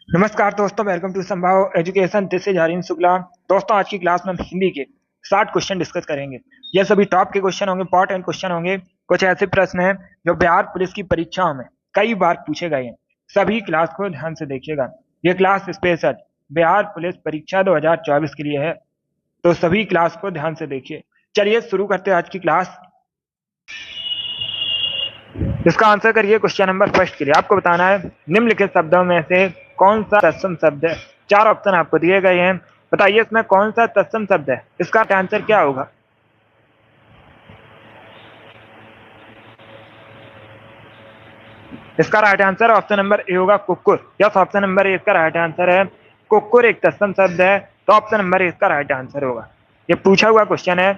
नमस्कार दोस्तों, welcome to Sambhav education. This is Harin Shukla. दोस्तों, आज की क्लास में हम हिंदी के 60 क्वेश्चन डिस्कस करेंगे। ये सभी टॉप के क्वेश्चन होंगे, इंपॉर्टेंट क्वेश्चन होंगे। कुछ ऐसे प्रश्न हैं जो बिहार पुलिस की परीक्षाओं में कई बार पूछे गए हैं। सभी क्लास को ध्यान से देखिएगा। ये क्लास स्पेशल बिहार पुलिस परीक्षा 2024 के लिए है, तो सभी क्लास को ध्यान से देखिए। चलिए शुरू करते हैं आज की क्लास। इसका आंसर करिए क्वेश्चन नंबर फर्स्ट के लिए। आपको बताना है निम्नलिखित शब्दों में से कौन सा तत्सम शब्द है। चार ऑप्शन आपको दिए गए हैं, बताइए इसमें कौन सा तत्सम शब्द है। इसका आंसर क्या होगा? इसका right answer option number A होगा कुक्कुर। यस, ऑप्शन नंबर ए इसका राइट आंसर है। कुक्कुर एक तत्सम शब्द है, तो ऑप्शन नंबर ए इसका राइट आंसर होगा। ये पूछा हुआ क्वेश्चन है,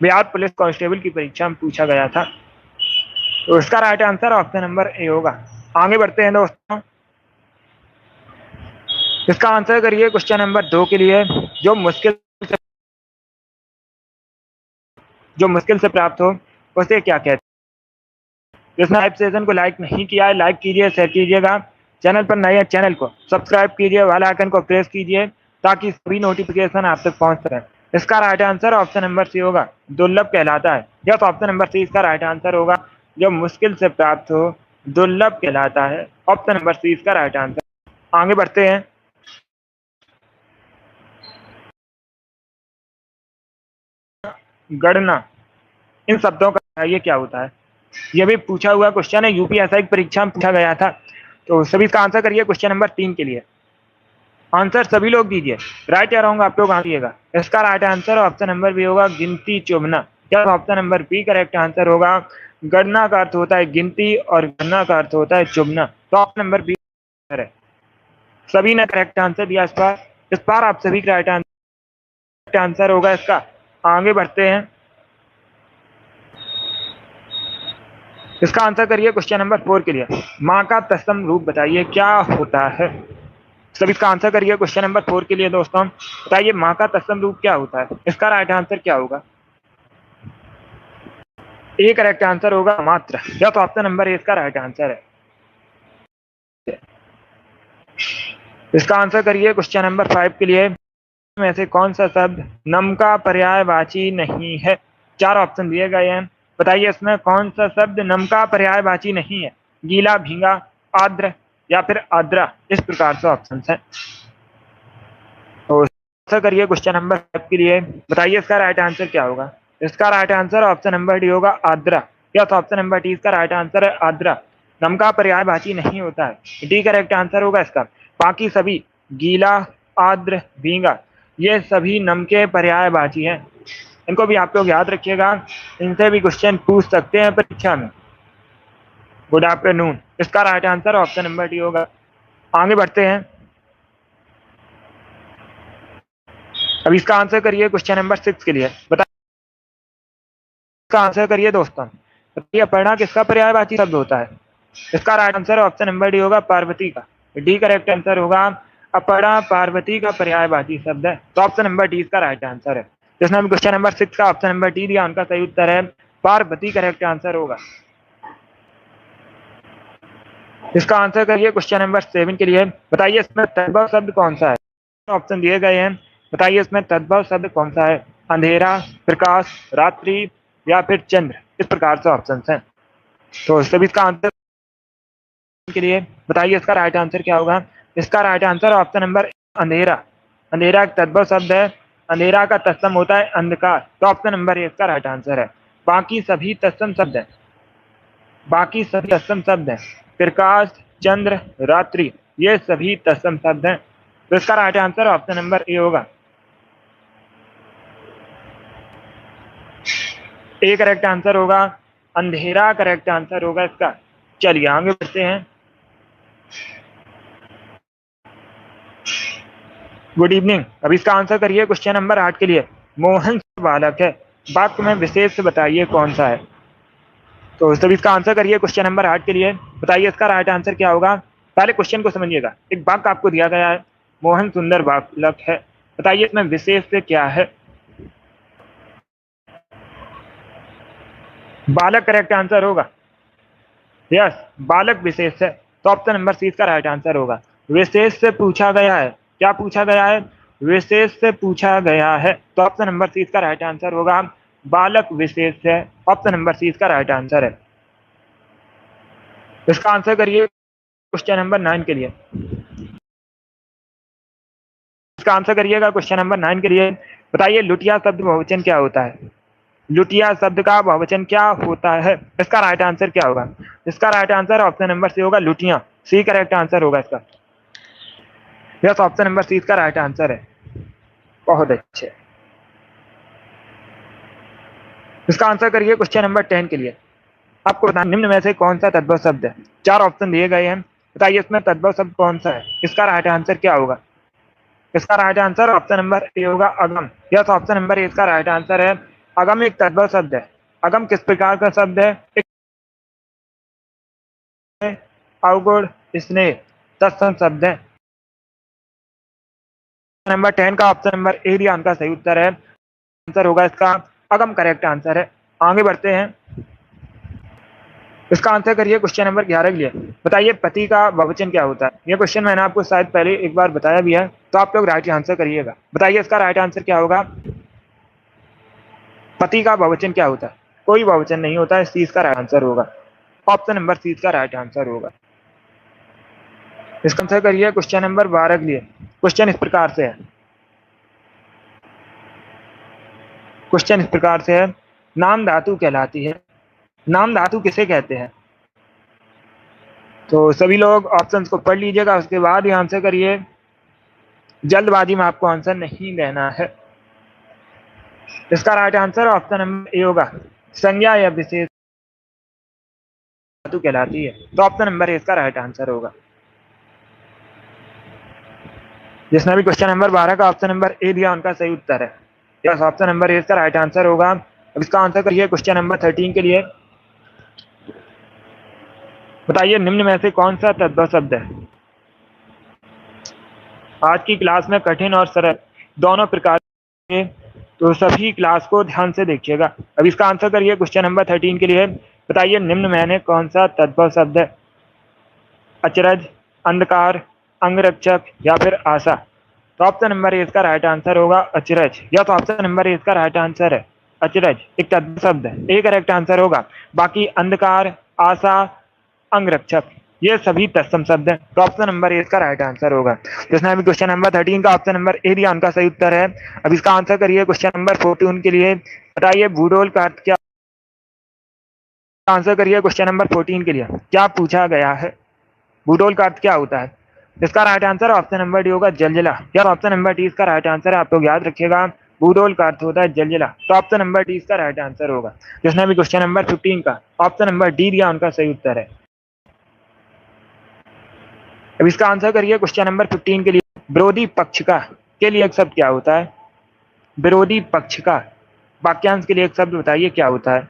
बिहार पुलिस कांस्टेबल की परीक्षा में पूछा गया था, तो इसका right answer option number A होगा। आगे बढ़ते हैं दोस्तों। इसका आंसर करिए क्वेश्चन नंबर 2 के लिए। जो मुश्किल से प्राप्त हो उसे क्या कहते हैं। जिसने लाइव सेशन को लाइक नहीं किया है, लाइक कीजिए, शेयर कीजिएगा। चैनल पर नए हैं, चैनल को सब्सक्राइब कीजिए, वाल आइकन को प्रेस कीजिए ताकि सभी नोटिफिकेशन आप तक पहुंच सके। इसका right answer option number C होगा, दुर्लभ कहलाता है। यस, ऑप्शन नंबर सी इसका राइट आंसर होगा। जो मुश्किल से प्राप्त हो दुर्लभ कहलाता है। ऑप्शन नंबर सी इसका राइट आंसर। आगे बढ़ते हैं। गणना, इन शब्दों का ये क्या होता है। यह भी पूछा हुआ क्वेश्चन है, यूपीएसआई की परीक्षा में पूछा गया था, तो सभी इसका आंसर करिए क्वेश्चन नंबर 3 के लिए। आंसर सभी लोग दीजिए, राइट या रॉन्ग आप लोग आंसर। इसका right answer option number B होगा, गिनती चुभना। क्या option number B correct answer होगा। गणना का अर्थ होता है गिनती और गणना का अर्थ होता है चुभना, तो ऑप्शन नंबर बी है। सभी ने करेक्ट आंसर दिया। इस बार आप सभी का राइट आंसर होगा इसका। आगे बढ़ते हैं। इसका आंसर करिए क्वेश्चन नंबर 4 के लिए। माँ का तत्सम रूप बताइए क्या होता है। सभी इसका आंसर करिए क्वेश्चन नंबर 4 के लिए दोस्तों। बताइए माँ का तत्सम रूप क्या होता है। इसका राइट आंसर क्या होगा। ए करेक्ट आंसर होगा मात्र। या तो ऑप्शन नंबर ए इसका राइट आंसर है। इसका आंसर करिए क्वेश्चन नंबर 5 के लिए। में से कौन सा शब्द नम का पर्यायवाची नहीं है। चार ऑप्शन दिए गए हैं, बताइए इसमें कौन सा शब्द नम का पर्यायवाची नहीं है। गीला, भींगा, आर्द्र या फिर आद्रा, इस प्रकार से ऑप्शन है। तो आंसर करिए क्वेश्चन नंबर 5 के लिए। बताइए इसका राइट आंसर क्या होगा। इसका right answer option number D होगा, Ardra. Yes, option number D इसका राइट आंसर है, आद्रा। नम का पर्यायवाची नहीं होता है, डी करेक्ट आंसर होगा इसका। बाकी सभी गीला, आर्द्र, भींगा, ये सभी नम के पर्यायवाची हैं। इनको भी आप लोग याद रखिएगा, इनसे भी क्वेश्चन पूछ सकते हैं परीक्षा में। गुड आफ्टरनून, इसका right answer option number D होगा। आगे बढ़ते हैं। अब इसका आंसर करिए क्वेश्चन नंबर 6 के लिए। बताइए इसका आंसर करिए दोस्तों। बताइए अपर्णा किसका पर्यायवाची शब्द होता है। इसका right answer option number D होगा, पार्वती का। डी करेक्ट आंसर होगा। अपर्णा पार्वती का पर्यायवाची शब्द है, तो ऑप्शन नंबर डी इसका राइट आंसर है। जिसने भी क्वेश्चन नंबर 6 का ऑप्शन नंबर डी दिया उनका सही उत्तर है पार्वती, करेक्ट आंसर होगा। इसका आंसर करिए क्वेश्चन नंबर 7 के लिए। बताइए इसमें तद्भव शब्द कौन सा है। ऑप्शन दिए गए हैं, बताइए इसमें तद्भव शब्द कौन सा है। अंधेरा, प्रकाश, रात्रि या फिर चंद्र, इस प्रकार से ऑप्शन हैं। तो सभी इसका आंसर के लिए बताइए इसका राइट आंसर क्या होगा। इसका राइट आंसर ऑप्शन नंबर अंधेरा। अंधेरा एक तद्भव शब्द है, अंधेरा का तत्सम होता है अंधकार, तो ऑप्शन नंबर ए इसका राइट आंसर है। बाकी सभी तत्सम शब्द हैं, बाकी सभी तत्सम शब्द हैं। प्रकाश, चंद्र, रात्रि, ये सभी तत्सम शब्द हैं, तो इसका right answer option number A होगा। ए करेक्ट आंसर होगा, अंधेरा करेक्ट आंसर होगा इसका। चलिए आगे बढ़ते हैं। Good evening. अब इसका आंसर करिए क्वेश्चन नंबर 8 के लिए। मोहन बालक है, वाक्य में विशेष बताइए कौन सा है। तो सभी इसका आंसर करिए क्वेश्चन नंबर 8 के लिए। बताइए इसका राइट आंसर क्या होगा। पहले क्वेश्चन को समझिएगा। एक वाक्य आपको दिया गया है, मोहन सुंदर बालक है। बताइए इसमें विशेष से क्या है। बालक करेक्ट आंसर होगा। यस, बालक विशेष है, तो ऑप्शन नंबर सी इसका राइट आंसर होगा। विशेष से पूछा गया है। क्या पूछा गया है? विशेष से पूछा गया है। तो ऑप्शन नंबर सी इसका राइट आंसर होगा। बालक विशेष है। ऑप्शन नंबर सी इसका राइट आंसर है। इसका आंसर करिए क्वेश्चन नंबर 9 के लिए। इसका आंसर करिएगा क्वेश्चन नंबर 9 के लिए। बताइए लुटिया शब्द बहुवचन क्या होता है? लुटिया शब्द का बहुवचन क्या होता है? इसका राइट आंसर क्या होगा? इसका right answer option number C होगा, लुटिया। सी करेक्ट आंसर होगा इसका। यस, ऑप्शन नंबर सी इसका राइट आंसर है। बहुत अच्छे। इसका आंसर करिए क्वेश्चन नंबर 10 के लिए। आपको बताना निम्न में से कौन सा तद्भव शब्द है? 4 ऑप्शन दिए गए हैं। बताइए इसमें तद्भव शब्द कौन सा है? इसका राइट आंसर क्या होगा? इसका right answer option number A होगा, अगम। यस, ऑप्शन नंबर ए इसका राइट आंसर है। अगम एक तद्भव शब्द है। अगम किस प्रकार का शब्द है? एक अवगुण, स्नेह, तत्सम शब्द है। नंबर 10 का ऑप्शन नंबर ए ध्यान का सही उत्तर है। आंसर होगा इसका अगम, करेक्ट आंसर है। आगे बढ़ते हैं। इसका आंसर करिए क्वेश्चन नंबर 11 के लिए। बताइए पति का बहुवचन क्या होता है? ये क्वेश्चन मैंने आपको शायद पहले एक बार बताया भी है, तो आप लोग राइट आंसर करिएगा। बताइए इसका राइट आंसर क्या होगा? पति का बहुवचन क्या होता है? कोई बहुवचन नहीं होता है। सी इसका राइट आंसर होगा। ऑप्शन नंबर सी इसका राइट आंसर होगा। इसका आंसर करिए क्वेश्चन नंबर 12 के लिए। क्वेश्चन इस प्रकार से है। क्वेश्चन इस प्रकार से है, नाम धातु कहलाती है। नाम धातु किसे कहते हैं? तो सभी लोग ऑप्शंस को पढ़ लीजिएगा, उसके बाद ही आंसर करिए। जल्दबाजी में आपको आंसर नहीं देना है। इसका right answer option number A होगा, संज्ञा या विशेष धातु कहलाती है। तो ऑप्शन नंबर ए इसका राइट आंसर होगा। जिसने भी क्वेश्चन नंबर 12 का ऑप्शन नंबर ए दिया उनका सही उत्तर है। यस, ऑप्शन नंबर ए इसका राइट आंसर होगा। अब इसका आंसर करिए क्वेश्चन नंबर 13 के लिए। बताइए निम्न में से कौन सा तद्भव शब्द है? आज की क्लास में कठिन और सरल दोनों प्रकार के, तो सभी क्लास को ध्यान से देखिएगा। अब इसका आंसर करिए क्वेश्चन नंबर 13 के लिए। बताइए निम्न में कौन सा तद्भव शब्द है? अचरज, अंधकार, अंगरक्षक या फिर आशा। तो ऑप्शन नंबर ए इसका राइट आंसर होगा, अचरज। या तो ऑप्शन नंबर ए इसका राइट आंसर है। अचरज एक तद्भव शब्द है, ए करेक्ट आंसर होगा। बाकी अंधकार, आशा, अंगरक्षक ये सभी तत्सम शब्द है। तो ऑप्शन नंबर ए इसका राइट आंसर होगा। जिसने अभी क्वेश्चन नंबर 13 का ऑप्शन नंबर ए दिया उनका सही उत्तर है। अब इसका आंसर करिए क्वेश्चन नंबर 14 के लिए। बताइए भूडोल का अर्थ क्या? आंसर करिए क्वेश्चन नंबर 14 के लिए। क्या पूछा गया है? भूडोल का अर्थ क्या होता है? इसका right answer option number D होगा, जलजला। यार ऑप्शन नंबर डी इसका राइट आंसर है। आप लोग याद रखिएगा, भूडोल का अर्थ होता है जलजला। तो ऑप्शन नंबर डी इसका राइट आंसर होगा। जिसने भी क्वेश्चन नंबर 15 का ऑप्शन नंबर डी दिया उनका सही उत्तर है। अब इसका आंसर करिए क्वेश्चन नंबर 15 के लिए। विरोधी पक्ष का के लिए एक शब्द क्या होता है? विरोधी पक्ष का वाक्यांश के लिए एक शब्द बताइए क्या होता है?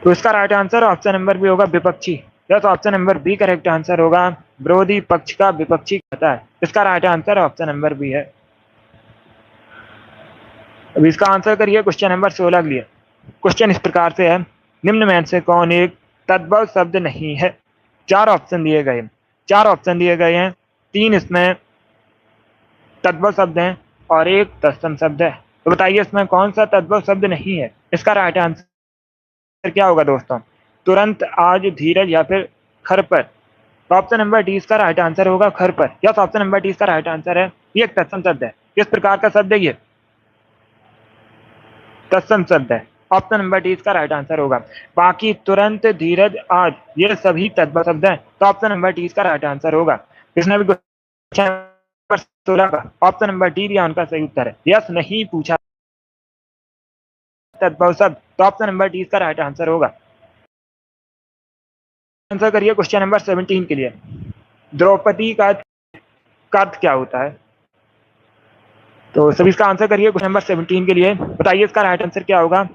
तो इसका right answer option number B होगा, विपक्षी। या तो option number B correct answer होगा। विरोधी पक्ष का विपक्षी कहता है। इसका right answer option number B है। अब इसका आंसर करिए क्वेश्चन नंबर 16 के लिए। क्वेश्चन इस प्रकार से है, निम्न में से कौन एक तद्भव शब्द नहीं है? 4 ऑप्शन दिए गए। 4 ऑप्शन दिए गए हैं, 3 इसमें तद्भव शब्द हैं और एक तत्सम शब्द है। तो बताइए इसमें कौन सा तद्भव शब्द नहीं है? इसका राइट आंसर क्या होगा दोस्तों? तुरंत, आज, धीरज या फिर खर पर। तो ऑप्शन नंबर डी इसका राइट आंसर होगा, खर पर। यस, ऑप्शन नंबर डी इसका राइट आंसर है। ये एक तत्सम शब्द है। किस प्रकार का शब्द है ये? तत्सम शब्द है। ऑप्शन नंबर डी इसका राइट आंसर होगा। बाकी तुरंत, धीरज, आज ये सभी तद्भव शब्द हैं। तो ऑप्शन नंबर डी इसका राइट आंसर होगा। इसने भी क्वेश्चन नंबर 16 का ऑप्शन नंबर डी दिया उनका सही उत्तर है। यस, नहीं पूछा तद्भव शब्द। तो ऑप्शन नंबर डी इसका राइट आंसर होगा। आंसर करिए क्वेश्चन नंबर 17 के लिए। द्रौपदी का अर्थ क्या होता है? तो सभी इसका आंसर करिए क्वेश्चन नंबर 17 के लिए। बताइए इसका राइट आंसर क्या होगा?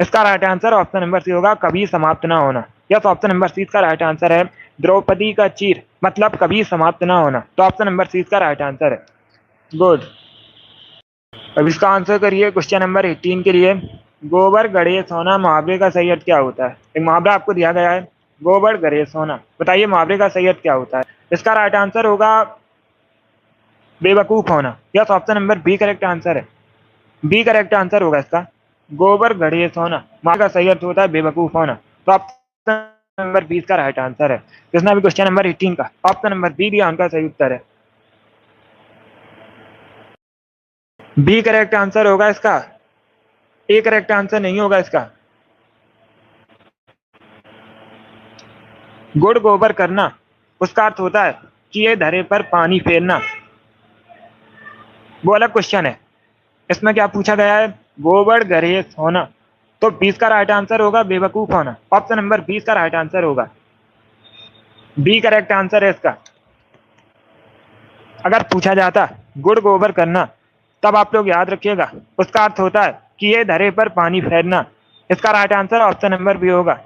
इसका right answer option number C होगा, कभी समाप्त ना होना। यस, ऑप्शन नंबर सी इसका राइट आंसर है। द्रौपदी का चीर मतलब कभी समाप्त ना होना। तो ऑप्शन नंबर सी इसका राइट आंसर है। गुड। अब इसका आंसर करिए क्वेश्चन नंबर 18 के लिए। गोबर गड़े सोना मुहावरे का सही अर्थ क्या होता है? एक मुहावरा आपको दिया गया है, गोबर गड़े सोना। बताइए मुहावरे का सही अर्थ क्या होता है? इसका राइट आंसर होगा बेवकूफ होना। Yes, option number B correct answer है। बी करेक्ट आंसर होगा इसका। गोबर गढ़े सोना, माँ का सही अर्थ होता है बेवकूफ होना। तो ऑप्शन नंबर बी इसका राइट आंसर है। जिसने अभी क्वेश्चन नंबर 18 का ऑप्शन नंबर बी दिया उनका सही उत्तर है। बी करेक्ट आंसर होगा इसका। ए करेक्ट आंसर नहीं होगा इसका। गुड़ गोबर करना, उसका अर्थ होता है कि ये धरे पर पानी फेरना। वो अलग क्वेश्चन है। इसमें क्या पूछा गया है? गोबर गरे सोना। तो 20 का राइट आंसर होगा बेवकूफ होना। ऑप्शन नंबर 20 का राइट आंसर होगा। बी करेक्ट आंसर है इसका। अगर पूछा जाता गुड़ गोबर करना, तब आप लोग याद रखिएगा उसका अर्थ होता है कि ये धरे पर पानी फेरना। इसका right answer option number B होगा।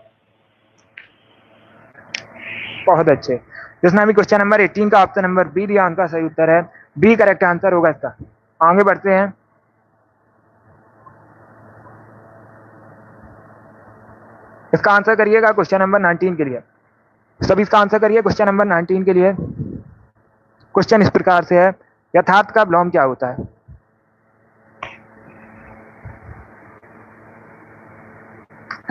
बहुत अच्छे। जिसने अभी क्वेश्चन नंबर 18 का ऑप्शन नंबर बी दिया उनका सही उत्तर है। बी करेक्ट आंसर होगा इसका। आगे बढ़ते हैं। इसका आंसर करिएगा क्वेश्चन नंबर 19 के लिए। सभी इसका आंसर करिए क्वेश्चन नंबर 19 के लिए। क्वेश्चन इस प्रकार से है, यथार्थ का विलोम क्या होता है?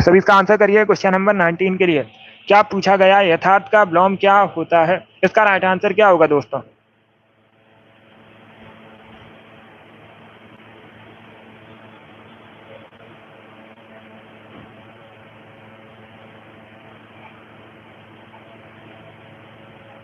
सभी इसका आंसर करिए क्वेश्चन नंबर 19 के लिए। क्या पूछा गया? यथार्थ का विलोम क्या होता है? इसका राइट आंसर क्या होगा दोस्तों?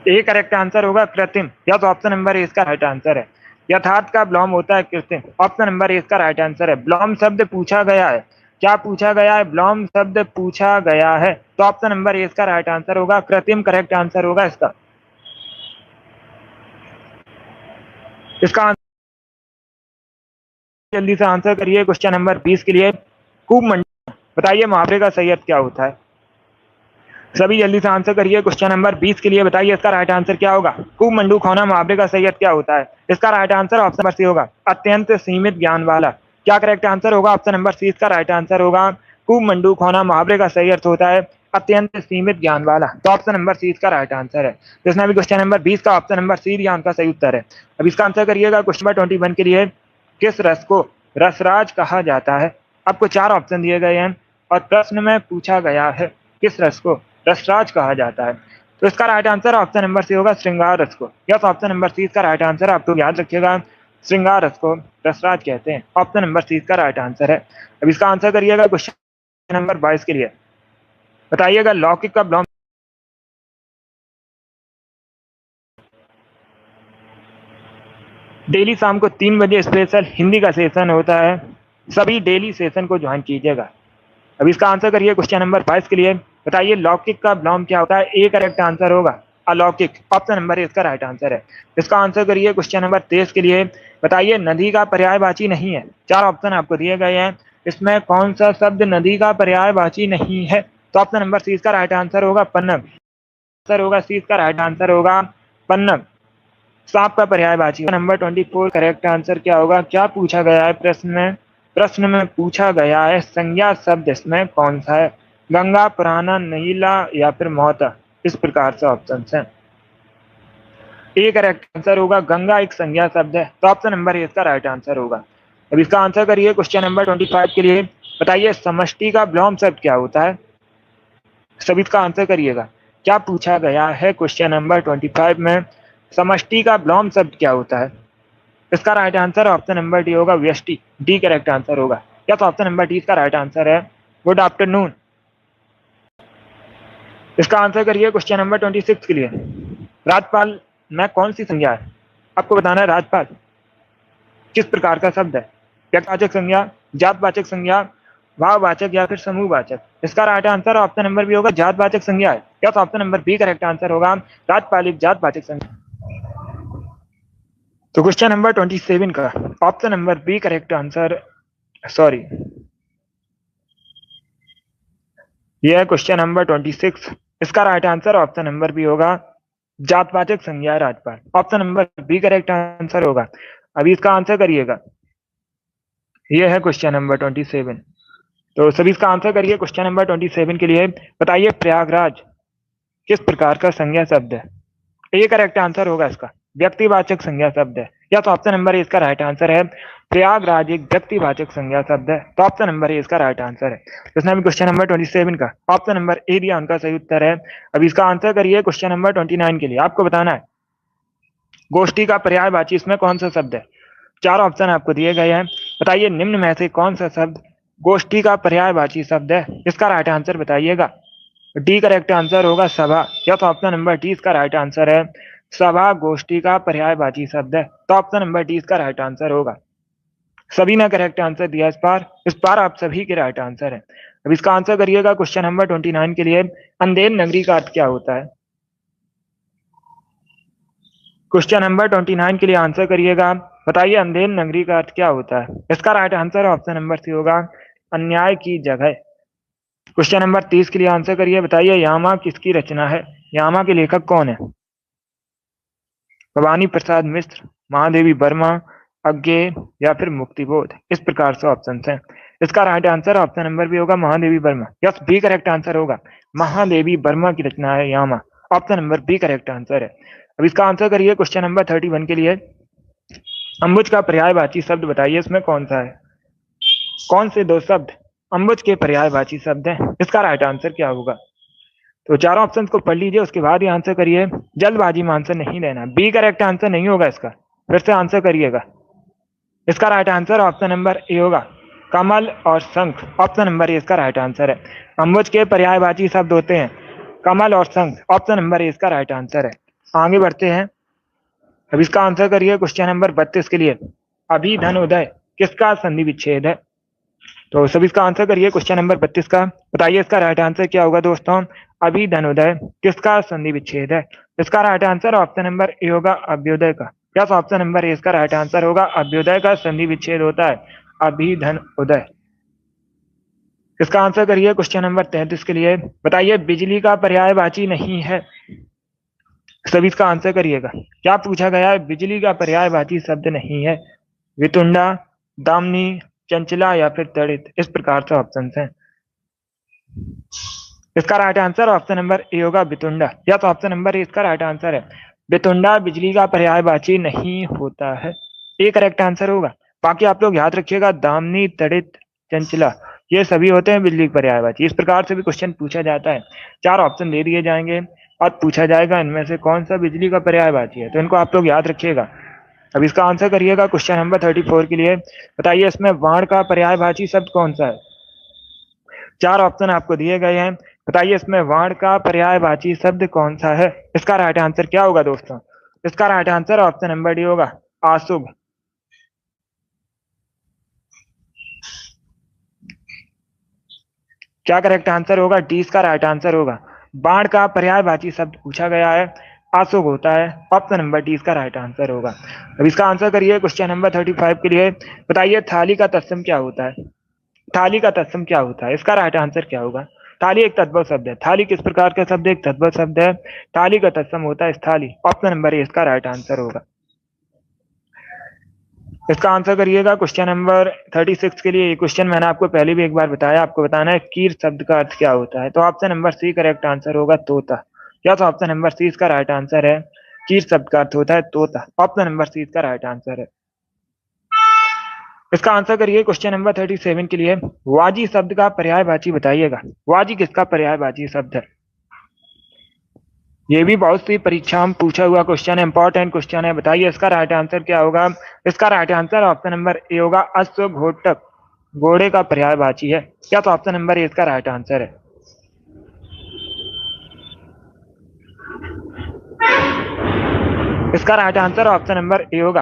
ए करेक्ट आंसर होगा कृत्रिम। या तो ऑप्शन नंबर ए इसका राइट आंसर है। यथार्थ का विलोम होता है कृत्रिम। ऑप्शन नंबर ए इसका राइट आंसर है। विलोम शब्द पूछा गया है। क्या पूछा गया है? विलोम शब्द पूछा गया है। तो ऑप्शन नंबर ए इसका राइट आंसर होगा। कृत्रिम करेक्ट आंसर होगा इसका। इसका जल्दी से आंसर करिए क्वेश्चन नंबर 20 के लिए। खूब मंडा, बताइए मुहावरे का सही अर्थ क्या होता है? सभी जल्दी से आंसर करिए क्वेश्चन नंबर 20 के लिए। बताइए इसका राइट आंसर क्या होगा? खूब मंडूक होना मुहावरे का सही अर्थ क्या होता है? इसका right answer option number C होगा, अत्यंत सीमित ज्ञान वाला। क्या करेक्ट आंसर होगा? ऑप्शन नंबर सी इसका राइट आंसर होगा। खूब मंडूक होना मुहावरे का सही अर्थ होता है अत्यंत सीमित ज्ञान वाला। तो ऑप्शन नंबर सी इसका राइट आंसर है। जिसने अभी क्वेश्चन नंबर 20 का ऑप्शन नंबर सी दिया उनका सही उत्तर है। अब इसका आंसर करिएगा क्वेश्चन नंबर 21 के लिए। किस रस को रसराज कहा जाता है? आपको 4 ऑप्शन दिए गए हैं और प्रश्न में पूछा गया है किस रस को रसराज कहा जाता है। तो इसका right answer option number C होगा, श्रृंगार रस को। यस, ऑप्शन नंबर सी इसका राइट आंसर है। आप लोग याद रखिएगा, श्रृंगार रस को रसराज कहते हैं। ऑप्शन नंबर सी इसका राइट आंसर है। अब इसका आंसर करिएगा क्वेश्चन नंबर 22 के लिए। बताइएगा लौकिक का विलोम। डेली शाम को 3 बजे स्पेशल हिंदी का सेशन होता है। सभी डेली सेशन को ज्वाइन कीजिएगा। अब इसका आंसर करिए क्वेश्चन नंबर 22 के लिए। बताइए लौकिक का विलोम क्या होता है? ए करेक्ट आंसर होगा अलौकिक। ऑप्शन नंबर इसका राइट आंसर है। इसका आंसर करिए क्वेश्चन नंबर 23 के लिए। बताइए नदी का पर्यायवाची नहीं है। 4 ऑप्शन आपको दिए गए हैं, इसमें कौन सा शब्द नदी का पर्यायवाची नहीं है? तो ऑप्शन नंबर सी इसका राइट आंसर होगा पन्नग। आंसर होगा सी इसका राइट आंसर होगा पन्नग। सांप का पर्यायवाची। नंबर 24 करेक्ट आंसर क्या होगा? क्या पूछा गया है प्रश्न में? प्रश्न में पूछा गया है संज्ञा शब्द इसमें कौन सा है? गंगा, पुराना, नीला या फिर मोहता। इस प्रकार से ऑप्शन है। ए करेक्ट आंसर होगा गंगा एक संज्ञा शब्द है। तो ऑप्शन नंबर ए इसका राइट आंसर होगा। अब इसका आंसर करिए क्वेश्चन नंबर 25 के लिए। बताइए समष्टि का विलोम शब्द क्या होता है? सभी इसका आंसर करिएगा। क्या पूछा गया है क्वेश्चन नंबर 25 में? समष्टि का विलोम शब्द क्या होता है? इसका right answer option number D होगा व्यष्टि। डी करेक्ट आंसर होगा। या तो ऑप्शन नंबर डी इसका राइट आंसर है। Good afternoon. इसका आंसर करिए क्वेश्चन नंबर 26 के लिए। राजपाल में कौन सी संज्ञा है? आपको बताना है राजपाल किस प्रकार का शब्द है। व्यक्तिवाचक संज्ञा, जातवाचक संज्ञा, भाववाचक या फिर समूहवाचक। इसका right answer option number B होगा जातवाचक संज्ञा है। या तो option number B correct answer होगा राजपाल एक जातवाचक संज्ञा। तो क्वेश्चन नंबर 27 का option number B correct answer, sorry यह है क्वेश्चन नंबर 26। इसका right answer option number B होगा जातवाचक संज्ञा Rajpal. Option number B correct answer होगा। अभी इसका आंसर करिएगा। यह है क्वेश्चन नंबर 27। तो सभी इसका आंसर करिए क्वेश्चन नंबर 27 के लिए। बताइए प्रयागराज किस प्रकार का संज्ञा शब्द है? ए करेक्ट आंसर होगा इसका, व्यक्तिवाचक संज्ञा शब्द है। या तो ऑप्शन नंबर ए इसका राइट आंसर है, प्रयागराज एक व्यक्तिवाचक संज्ञा शब्द है, तो ऑप्शन नंबर ए इसका राइट आंसर है। इसने अभी क्वेश्चन नंबर 27 का ऑप्शन नंबर ए दिया, उनका सही उत्तर है। अब इसका आंसर करिए क्वेश्चन नंबर 29 के लिए। आपको बताना है गोष्ठी का पर्यायवाची इसमें कौन सा शब्द है। चार ऑप्शन आपको दिए गए हैं, बताइए निम्न में से कौन सा शब्द गोष्ठी का पर्यायवाची शब्द है। इसका राइट आंसर बताइएगा। डी करेक्ट आंसर होगा सभा, या तो ऑप्शन नंबर डी इसका राइट आंसर है। सभा गोष्ठी का पर्यायवाची शब्द है, तो ऑप्शन नंबर डी इसका राइट आंसर होगा। सभी ने करेक्ट आंसर दिया इस बार आप सभी के राइट आंसर है। अब इसका आंसर करिएगा क्वेश्चन नंबर 29 के लिए। अंधेर नगरी का अर्थ क्या होता है। क्वेश्चन नंबर 29 के लिए आंसर करिएगा, बताइए अंधेर नगरी का अर्थ क्या होता है। इसका right answer option number C होगा, अन्याय की जगह। क्वेश्चन नंबर 30 के लिए आंसर करिए, बताइए यामा किसकी रचना है। यामा के लेखक कौन है। भवानी प्रसाद मिश्र, महादेवी वर्मा, अज्ञे या फिर मुक्तिबोध। इस प्रकार से ऑप्शन है। इसका राइट आंसर ऑप्शन नंबर भी होगा Mahadevi Varma. Yes, B correct answer होगा, महादेवी वर्मा की रचना है Yama. Option number B correct answer है। अब इसका आंसर करिए क्वेश्चन नंबर 31 के लिए। अम्बुज का पर्यायवाची शब्द बताइए, इसमें कौन सा है। कौन से दो शब्द अम्बुज के पर्यायवाची शब्द हैं। इसका राइट आंसर क्या होगा। तो चारों ऑप्शन को पढ़ लीजिए, उसके बाद ही आंसर करिए। जल्दबाजी में आंसर नहीं देना, बी करेक्ट आंसर नहीं होगा इसका, फिर से आंसर करिएगा। इसका right answer option number A होगा, कमल और शंख। ऑप्शन नंबर ए इसका राइट आंसर है। अम्बुज के पर्यायवाची शब्द होते हैं कमल और शंख। ऑप्शन नंबर ए इसका राइट आंसर है। आगे बढ़ते हैं। अब इसका आंसर करिए क्वेश्चन नंबर 32 के लिए। अभी धन उदय किसका संधि विच्छेद है। तो सभी इसका आंसर करिए क्वेश्चन नंबर 32 का, बताइए इसका राइट आंसर क्या होगा दोस्तों। अभी धन उदय किसका संधि विच्छेद है। इसका right answer option number A होगा, अभ्युदय का। यस, ऑप्शन नंबर ए इसका राइट आंसर होगा, अभ्युदय का संधि विच्छेद होता है अभी धन उदय। इसका आंसर करिए क्वेश्चन नंबर 33 के लिए, बताइए बिजली का पर्यायवाची नहीं है। सभी इसका आंसर करिएगा। क्या पूछा गया है, बिजली का पर्यायवाची शब्द नहीं है। वितुंडा, दामनी, चंचला या फिर तड़ित। इस प्रकार से ऑप्शन हैं। इसका right answer option number A होगा, वितुंडा। या तो ऑप्शन नंबर ए इसका राइट आंसर है। वितुंडा बिजली का पर्यायवाची नहीं होता है, ए करेक्ट आंसर होगा। बाकी आप लोग याद रखिएगा, दामनी, तड़ित, चंचला ये सभी होते हैं बिजली के पर्यायवाची। इस प्रकार से भी क्वेश्चन पूछा जाता है। चार ऑप्शन दे दिए जाएंगे और पूछा जाएगा इनमें से कौन सा बिजली का पर्यायवाची है, तो इनको आप लोग याद रखिएगा। अब इसका आंसर करिएगा क्वेश्चन नंबर 34 के लिए, बताइए इसमें वाण का पर्यायवाची शब्द कौन सा है। चार ऑप्शन आपको दिए गए हैं, बताइए इसमें वाण का पर्यायवाची शब्द कौन सा है। इसका राइट आंसर क्या होगा दोस्तों। इसका right answer option number D होगा, आशुभ। क्या करेक्ट आंसर होगा, डी इसका राइट आंसर होगा। बाण का पर्यायवाची शब्द पूछा गया है, अशुभ होता है। ऑप्शन नंबर डी इसका राइट आंसर होगा। अब इसका आंसर करिए क्वेश्चन नंबर 35 के लिए, बताइए थाली का तत्सम क्या होता है। थाली का तत्सम क्या होता है, इसका राइट आंसर क्या होगा। थाली एक तद्भव शब्द है। थाली किस प्रकार का शब्द है, एक तद्भव शब्द है। थाली का तत्सम होता है स्थाली। ऑप्शन नंबर ए इसका राइट आंसर होगा। इसका आंसर करिएगा क्वेश्चन नंबर 36 के लिए। ये क्वेश्चन मैंने आपको पहले भी एक बार बताया, आपको बताना है कीर शब्द का अर्थ क्या होता है। तो option number C correct answer होगा, तोता। या तो ऑप्शन नंबर सी इसका राइट आंसर है। कीर शब्द का अर्थ होता है तोता। ऑप्शन नंबर सी इसका राइट आंसर है। इसका आंसर करिए क्वेश्चन नंबर 37 के लिए। वाजी शब्द का पर्यायवाची बताइएगा। वाजी किसका पर्यायवाची शब्द है। ये भी बहुत सी परीक्षा में पूछा हुआ क्वेश्चन है, इंपॉर्टेंट क्वेश्चन है। बताइए इसका राइट आंसर क्या होगा। इसका right answer option number A होगा, अश्वघोटक। घोड़े का पर्यायवाची है। क्या तो ऑप्शन नंबर ए इसका राइट आंसर है। इसका right answer option number A होगा,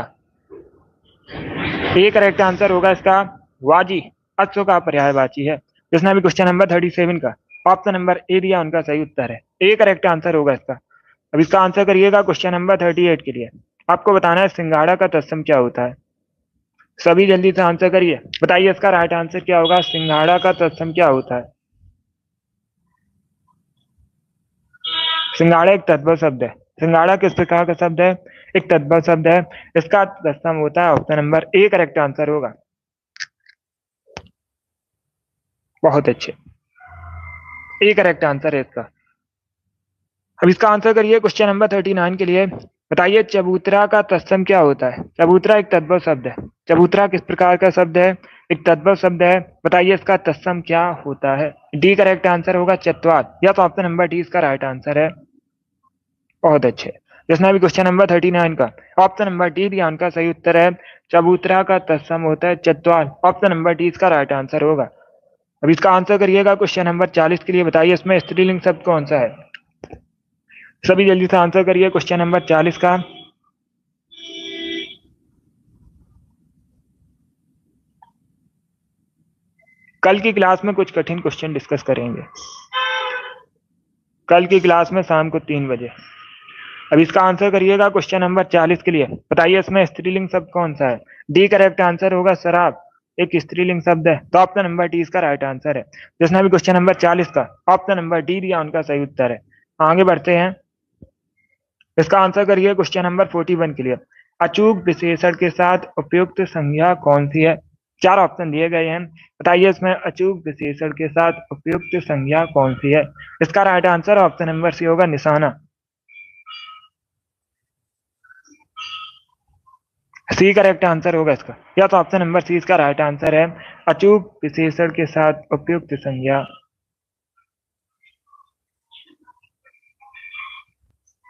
ए करेक्ट आंसर होगा इसका। वाजी अश्व का पर्यायवाची है। जिसने अभी क्वेश्चन नंबर 37 का ऑप्शन नंबर ए दिया, उनका सही उत्तर है। ए करेक्ट आंसर होगा इसका। अब इसका आंसर करिएगा क्वेश्चन नंबर 38 के लिए। आपको बताना है सिंघाड़ा का तत्सम क्या होता है। सभी जल्दी से आंसर करिए, बताइए इसका राइट आंसर क्या होगा। सिंघाड़ा का तत्सम क्या होता है। सिंघाड़ा एक तद्भव शब्द है। सिंघाड़ा किस प्रकार का शब्द है, एक तद्भव शब्द है। इसका तत्सम होता है option number A correct answer होगा। बहुत अच्छे, ए करेक्ट आंसर है इसका। अब इसका आंसर करिए क्वेश्चन नंबर 39 के लिए। बताइए चबूतरा का तत्सम क्या होता है। चबूतरा एक तद्भव शब्द है। चबूतरा किस प्रकार का शब्द है? एक तद्भव शब्द है। बताइए इसका तत्सम क्या होता है। डी करेक्ट आंसर होगा चतवार, या तो ऑप्शन नंबर डी इसका राइट आंसर है। बहुत अच्छे। जिसने भी क्वेश्चन नंबर 39 का ऑप्शन नंबर डी दिया उनका सही उत्तर है चबूतरा का तत्सम होता है चतवार। ऑप्शन नंबर डी इसका राइट आंसर होगा। अब इसका आंसर करिएगा क्वेश्चन नंबर 40 के लिए। बताइए इसमें स्त्रीलिंग शब्द कौन सा है। सभी जल्दी से आंसर करिए क्वेश्चन नंबर 40 का। कल की क्लास में कुछ कठिन क्वेश्चन डिस्कस करेंगे, कल की क्लास में शाम को 3 बजे। अब इसका आंसर करिएगा क्वेश्चन नंबर 40 के लिए। बताइए इसमें स्त्रीलिंग शब्द कौन सा है। डी करेक्ट आंसर होगा शराब, एक स्त्रीलिंग शब्द है। तो ऑप्शन नंबर डी इसका राइट आंसर है। जिसने भी क्वेश्चन नंबर 40 का ऑप्शन नंबर डी दिया उनका सही उत्तर है। आगे बढ़ते हैं। इसका आंसर करिए क्वेश्चन नंबर 41 के लिए। अचूक विशेषण के साथ उपयुक्त संज्ञा कौन सी है। 4 ऑप्शन दिए गए हैं। बताइए इसमें अचूक विशेषण के साथ उपयुक्त संज्ञा कौन सी है। इसका right answer option number C होगा निशाना। सी करेक्ट आंसर होगा इसका, या तो ऑप्शन नंबर सी इसका राइट आंसर है। अचूक विशेषण के साथ उपयुक्त संज्ञा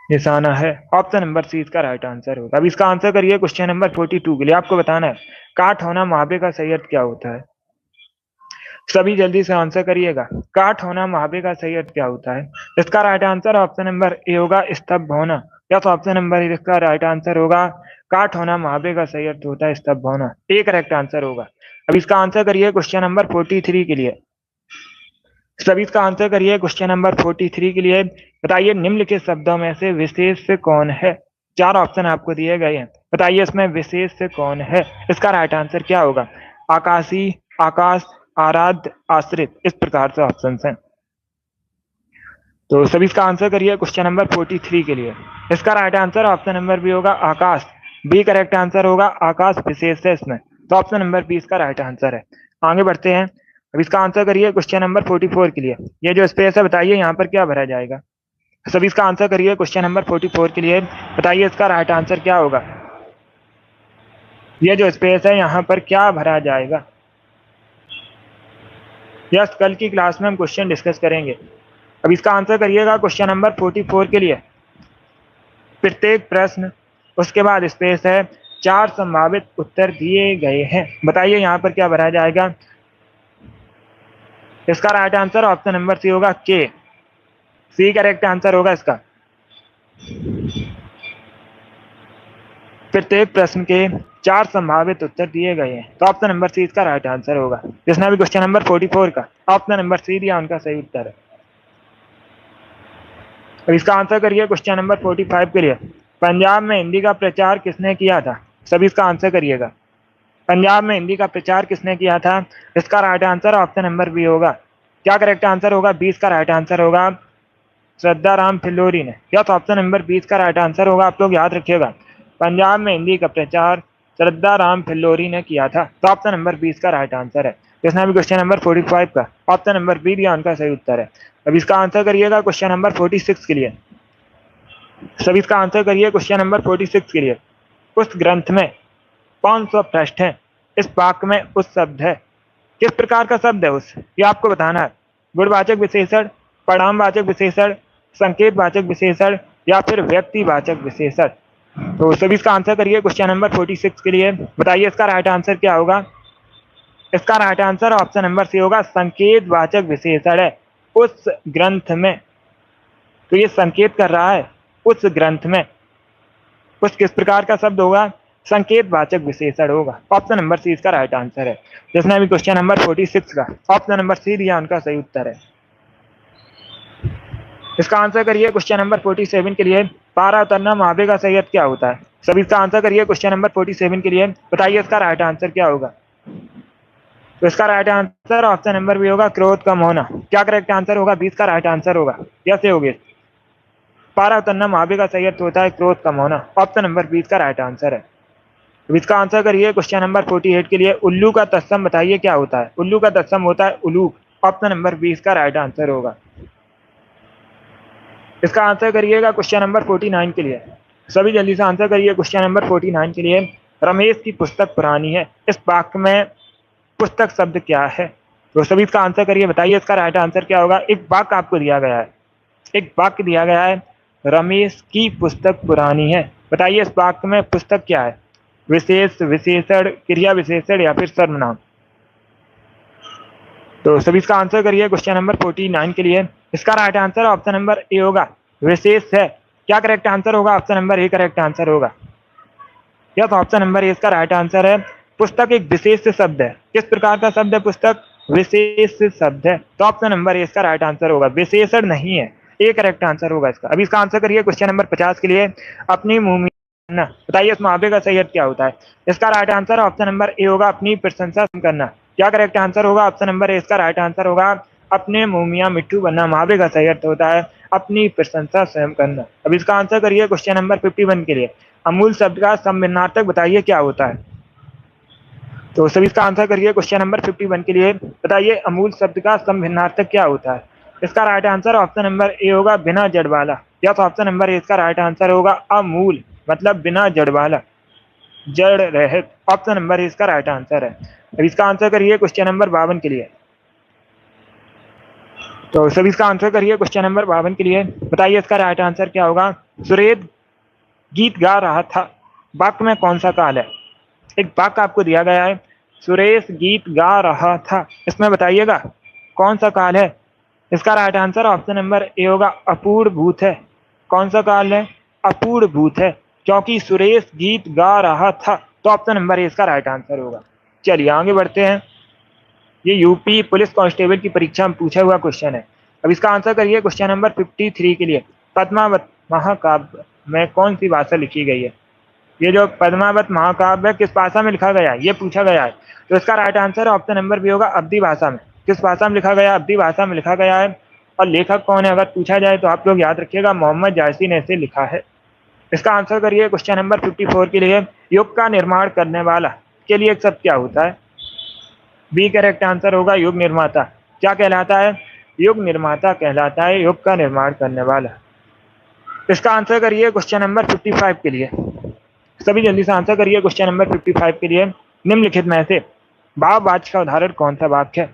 निशाना है। ऑप्शन नंबर सी इसका राइट आंसर होगा। अब इसका आंसर करिए क्वेश्चन नंबर 42 के लिए। आपको बताना है काट होना मुहावरे का सही अर्थ क्या होता है। सभी जल्दी से आंसर करिएगा। काट होना मुहावरे का सही अर्थ क्या होता है। इसका right answer option number A होगा स्तब्ध होना, या तो ऑप्शन नंबर ए इसका राइट आंसर होगा। काट होना मुहावरे का सही अर्थ होता है स्तब्ध होना, ए करेक्ट आंसर होगा। अब इसका आंसर करिए क्वेश्चन नंबर 43 के लिए। सभी इसका आंसर करिए क्वेश्चन नंबर 43 के लिए। बताइए निम्नलिखित शब्दों में से विशेष से कौन है। 4 ऑप्शन आपको दिए गए हैं। बताइए इसमें विशेष से कौन है। इसका राइट आंसर क्या होगा। आकाशी, आकाश, आराध्य, आश्रित, इस प्रकार से ऑप्शन हैं। तो सभी इसका आंसर करिए क्वेश्चन नंबर 43 के लिए। इसका right answer option number B होगा आकाश। बी करेक्ट आंसर होगा आकाश विशेष है इसमें। तो ऑप्शन नंबर बी इसका राइट आंसर है। आगे बढ़ते हैं। अब इसका आंसर करिए क्वेश्चन नंबर 44 के लिए। ये जो स्पेस है बताइए यहाँ पर क्या भरा जाएगा। सभी इसका आंसर करिए क्वेश्चन नंबर 44 के लिए। बताइए इसका राइट आंसर क्या होगा। ये जो स्पेस है यहाँ पर क्या भरा जाएगा। यस, कल की क्लास में हम क्वेश्चन डिस्कस करेंगे। अब इसका आंसर करिएगा क्वेश्चन नंबर 44 के लिए। प्रत्येक प्रश्न, उसके बाद स्पेस है, 4 संभावित उत्तर दिए गए हैं। बताइए यहाँ पर क्या भरा जाएगा। इसका right answer option number C होगा के। सी करेक्ट आंसर होगा इसका। प्रत्येक प्रश्न के 4 संभावित उत्तर दिए गए हैं। तो ऑप्शन नंबर सी इसका राइट आंसर होगा। जिसने भी क्वेश्चन नंबर 44 का ऑप्शन नंबर सी दिया उनका सही उत्तर है। अब इसका आंसर करिए क्वेश्चन नंबर 45 के लिए। पंजाब में हिंदी का प्रचार किसने किया था। सभी इसका आंसर करिएगा। पंजाब में हिंदी का प्रचार किसने किया था। इसका right answer option number B होगा। क्या करेक्ट आंसर होगा। 20 का राइट आंसर होगा श्रद्धा राम फिल्लोरी ने, या तो ऑप्शन नंबर 20 का राइट आंसर होगा। आप लोग याद रखिएगा, पंजाब में हिंदी का प्रचार श्रद्धा राम फिल्लोरी ने किया था। तो ऑप्शन नंबर 20 का राइट आंसर है। जिसने भी क्वेश्चन नंबर 45 का ऑप्शन नंबर बी दिया उनका सही उत्तर है। अब इसका आंसर करिएगा क्वेश्चन नंबर 46 के लिए। सभी इसका आंसर करिए क्वेश्चन नंबर 46 के लिए। उस ग्रंथ में कौन सा पृष्ठ है। इस वाक्य में उस शब्द है। किस प्रकार का शब्द है उस, ये आपको बताना है। गुणवाचक विशेषण, परिणामवाचक विशेषण, संकेतवाचक विशेषण, या फिर व्यक्तिवाचक विशेषण। तो सभी इसका आंसर करिए क्वेश्चन नंबर 46 के लिए। बताइए इसका राइट आंसर क्या होगा। इसका right answer option number C होगा संकेतवाचक विशेषण है उस ग्रंथ में। तो ये संकेत कर रहा है उस ग्रंथ में। उस किस प्रकार का शब्द होगा। संकेतवाचक विशेषण होगा। ऑप्शन नंबर सी इसका राइट आंसर है। जिसने भी क्वेश्चन नंबर 46 का ऑप्शन नंबर सी दिया उनका सही उत्तर है। इसका आंसर करिए क्वेश्चन नंबर 47 के लिए। पारा उतरना मुहावरे का सही अर्थ क्या होता है। सभी इसका आंसर करिए क्वेश्चन नंबर 47 के लिए। बताइए इसका राइट आंसर क्या होगा। तो इसका right answer option number B होगा क्रोध कम होना। क्या करेक्ट आंसर होगा। 20 का राइट आंसर होगा। कैसे होगे। पारा उतरना मुहावरे का सही अर्थ होता है क्रोध कम होना। ऑप्शन नंबर 20 का राइट आंसर है। तो इसका आंसर करिए क्वेश्चन नंबर 48 के लिए। उल्लू का तत्सम बताइए क्या होता है। उल्लू का तत्सम होता है उलूक। ऑप्शन नंबर 20 का राइट आंसर होगा। इसका आंसर करिएगा क्वेश्चन नंबर 49 के लिए। सभी जल्दी से आंसर करिए क्वेश्चन नंबर 49 के लिए। रमेश की पुस्तक पुरानी है, इस वाक्य में पुस्तक शब्द क्या है? तो सभी इसका आंसर करिए, बताइए इसका राइट आंसर क्या होगा। एक वाक्य आपको दिया गया है, एक वाक्य दिया गया है, रमेश की पुस्तक पुरानी है। बताइए इस वाक्य में पुस्तक क्या है? विशेष, विशेषण, क्रिया विशेषण या फिर सर्वनाम? तो सभी इसका आंसर करिए क्वेश्चन नंबर 49 के लिए। इसका right answer option number A होगा, विशेष है। क्या करेक्ट आंसर होगा? Option number A correct answer होगा। यस, ऑप्शन नंबर ए इसका राइट आंसर है। पुस्तक एक विशेष शब्द है। किस प्रकार का शब्द है पुस्तक? विशेष शब्द है। तो ऑप्शन नंबर ए इसका राइट आंसर होगा, विशेषण नहीं है। ए करेक्ट आंसर होगा इसका। अभी इसका आंसर करिए क्वेश्चन नंबर 50 के लिए। अपनी मुहिम करना, बताइए इस मुहावरे का सही अर्थ क्या होता है? इसका right answer option number A होगा, अपनी प्रशंसा करना। क्या करेक्ट आंसर होगा? ऑप्शन नंबर ए इसका राइट आंसर होगा, अपने मुंह मियां मिट्टू बनना। मुहावरे का सही अर्थ होता है अपनी प्रशंसा स्वयं करना। अब इसका आंसर करिए क्वेश्चन नंबर 51 के लिए। अमूल शब्द का सम्मानार्थक बताइए क्या होता है? तो सभी इसका आंसर करिए क्वेश्चन नंबर 51 के लिए। बताइए अमूल शब्द का सम्मानार्थक क्या होता है? इसका right answer option number A होगा, बिना जड़ वाला। या तो ऑप्शन नंबर ए इसका राइट आंसर होगा, अमूल मतलब बिना जड़ वाला, जड़ रहित। ऑप्शन नंबर ए इसका राइट आंसर है। अब इसका आंसर करिए क्वेश्चन नंबर 52 के लिए। तो सभी इसका आंसर करिए क्वेश्चन नंबर 52 के लिए। बताइए इसका राइट आंसर क्या होगा? सुरेश गीत गा रहा था, वाक्य में कौन सा काल है? एक वाक्य आपको दिया गया है, सुरेश गीत गा रहा था, इसमें बताइएगा कौन सा काल है? इसका right answer option number A होगा, अपूर्ण भूत है। कौन सा काल है? अपूर्ण भूत है, क्योंकि सुरेश गीत गा रहा था। तो ऑप्शन नंबर ए इसका राइट आंसर होगा। चलिए आगे बढ़ते हैं। ये यूपी पुलिस कांस्टेबल की परीक्षा में पूछा हुआ क्वेश्चन है। अब इसका आंसर करिए क्वेश्चन नंबर 53 के लिए। पद्मावत महाकाव्य में कौन सी भाषा लिखी गई है? ये जो पद्मावत महाकाव्य किस भाषा में लिखा गया है, ये पूछा गया है। तो इसका right answer option number B होगा, अवधी भाषा में। किस भाषा में लिखा गया? अवधी भाषा में लिखा गया है। और लेखक कौन है अगर पूछा जाए तो आप लोग याद रखिएगा, मोहम्मद जायसी ने इसे लिखा है। इसका आंसर करिए क्वेश्चन नंबर 54 के लिए। युग का निर्माण करने वाला के लिए एक शब्द क्या होता है? बी करेक्ट आंसर होगा, युग निर्माता। क्या कहलाता है? युग निर्माता कहलाता है, युग का निर्माण करने वाला। इसका आंसर करिए क्वेश्चन नंबर 55 के लिए। सभी जल्दी से आंसर करिए क्वेश्चन नंबर 55 के लिए। निम्नलिखित में से भाववाचक का उदाहरण कौन सा वाक्य है?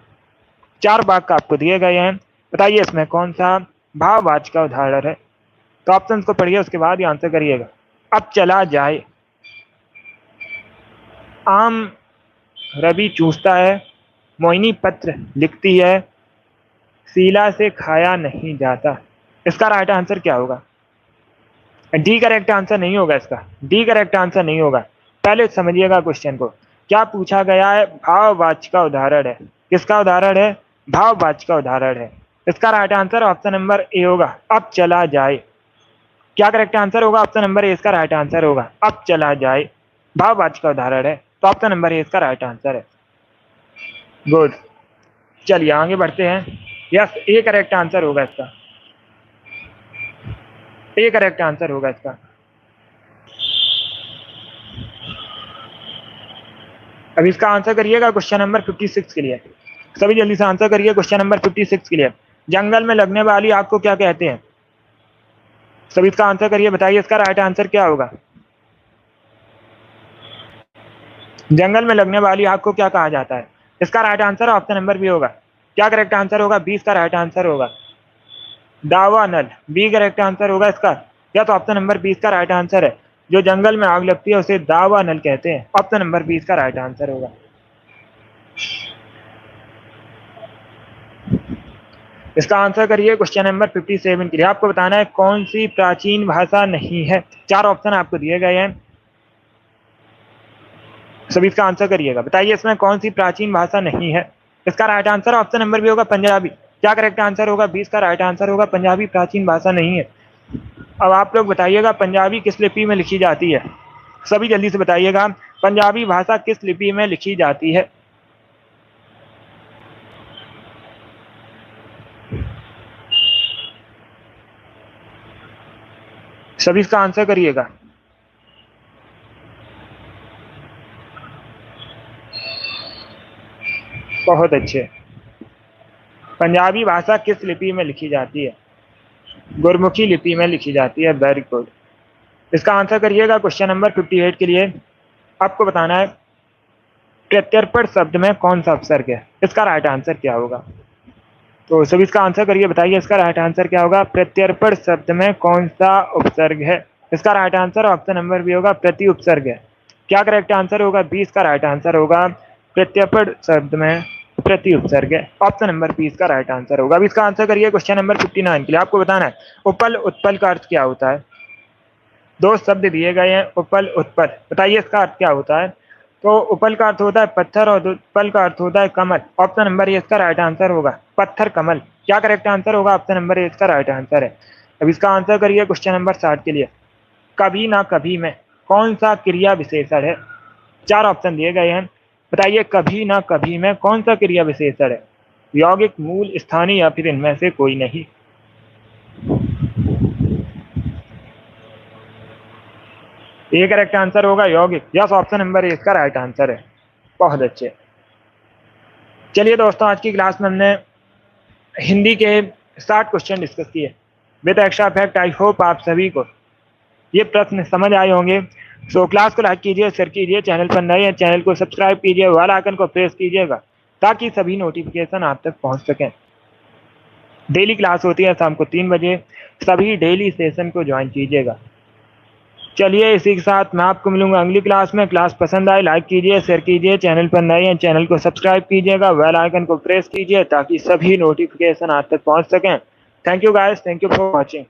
4 वाक्य आपको दिए गए हैं, बताइए इसमें कौन सा भाववाचक का उदाहरण है? तो ऑप्शन को पढ़िए, उसके बाद ही आंसर करिएगा। अब चला जाए, आम रवि चूसता है, मोहिनी पत्र लिखती है, शीला से खाया नहीं जाता। इसका राइट आंसर क्या होगा? डी करेक्ट आंसर नहीं होगा इसका, डी करेक्ट आंसर नहीं होगा। पहले समझिएगा क्वेश्चन को, क्या पूछा गया है? भाववाचक का उदाहरण है। किसका उदाहरण है? भाववाचक का उदाहरण है। इसका right answer option number A होगा, अब चला जाए। क्या करेक्ट आंसर होगा? ऑप्शन नंबर ए इसका राइट आंसर होगा, अब चला जाए। भाववाचक का उदाहरण है, तो ऑप्शन नंबर ए इसका राइट आंसर है। गुड, चलिए आगे बढ़ते हैं। यस, ए करेक्ट आंसर होगा इसका, ए करेक्ट आंसर होगा इसका। अब इसका आंसर करिएगा क्वेश्चन नंबर 56 के लिए। सभी जल्दी से आंसर करिए क्वेश्चन नंबर 56 के लिए। जंगल में लगने वाली आग को क्या कहते हैं? सभी इसका आंसर करिए, बताइए इसका राइट आंसर क्या होगा? जंगल में लगने वाली आग को क्या कहा जाता है? इसका right answer option number B होगा। क्या करेक्ट आंसर होगा? बी इसका राइट आंसर होगा, दावानल। बी करेक्ट आंसर होगा इसका। या तो ऑप्शन नंबर बी इसका राइट आंसर है, जो जंगल में आग लगती है उसे दावानल कहते हैं। ऑप्शन नंबर बी इसका राइट आंसर होगा। इसका आंसर करिए क्वेश्चन नंबर 57 के लिए। आपको बताना है कौन सी प्राचीन भाषा नहीं है। 4 ऑप्शन आपको दिए गए हैं, सभी इसका आंसर करिएगा। बताइए इसमें कौन सी प्राचीन भाषा नहीं है? इसका right answer option number B होगा, पंजाबी। क्या करेक्ट आंसर होगा? 20 का राइट आंसर होगा, पंजाबी प्राचीन भाषा नहीं है। अब आप लोग बताइएगा पंजाबी किस लिपि में लिखी जाती है? सभी जल्दी से बताइएगा, पंजाबी भाषा किस लिपि में लिखी जाती है? सभी इसका आंसर करिएगा। बहुत अच्छे। पंजाबी भाषा किस लिपि में लिखी जाती है? गुरमुखी लिपि में लिखी जाती है। Very good. इसका आंसर करिएगा क्वेश्चन नंबर 58 के लिए। आपको बताना है प्रत्यर्पण शब्द में कौन सा उपसर्ग है, इसका राइट आंसर क्या होगा। तो सभी इसका आंसर करिए, बताइए इसका राइट आंसर क्या होगा। प्रत्यर्पण शब्द में कौन सा उपसर्ग है, इसका right answer option number B होगा प्रति उपसर्ग है। क्या करेक्ट आंसर होगा, बी इसका राइट आंसर होगा प्रत्यर्पण शब्द में प्रति उपसर्ग है। ऑप्शन नंबर बी इसका राइट आंसर होगा। अब इसका आंसर करिए क्वेश्चन नंबर 59 के लिए। आपको बताना है उपल उत्पल का अर्थ क्या होता है। दो शब्द दिए गए हैं उपल उत्पल, बताइए इसका अर्थ क्या होता है। तो उपल का अर्थ होता है पत्थर और उत्पल का अर्थ होता है कमल। ऑप्शन नंबर ए इसका राइट आंसर होगा पत्थर कमल। क्या करेक्ट आंसर होगा, ऑप्शन नंबर ए इसका राइट आंसर है। अब इसका आंसर करिए क्वेश्चन नंबर 60 के लिए। कभी ना कभी में कौन सा क्रिया विशेषण है। चार ऑप्शन दिए गए हैं, बताइए कभी ना कभी में कौन सा क्रिया विशेषण है। यौगिक, मूल, स्थानीय या फिर इनमें से कोई नहीं। ये करेक्ट आंसर होगा यौगिक। यस, ऑप्शन नंबर ए इसका राइट आंसर है। बहुत अच्छे। चलिए दोस्तों, आज की क्लास में हमने हिंदी के 60 क्वेश्चन डिस्कस किए with extra fact. I hope आप सभी को ये प्रश्न समझ आए होंगे। सो क्लास को लाइक कीजिए, शेयर कीजिए, चैनल पर नए हैं चैनल को सब्सक्राइब कीजिए, बेल आइकन को प्रेस कीजिएगा ताकि सभी नोटिफिकेशन आप तक पहुंच सकें। डेली क्लास होती है शाम को 3 बजे, सभी डेली सेशन को ज्वाइन कीजिएगा। चलिए, इसी के साथ मैं आपको मिलूंगा अगली क्लास में। क्लास पसंद आए लाइक कीजिए, शेयर कीजिए, चैनल पर नए हैं चैनल को सब्सक्राइब कीजिएगा, बेल आइकन को प्रेस कीजिए ताकि सभी नोटिफिकेशन आप तक पहुंच सकें। Thank you guys, thank you for watching.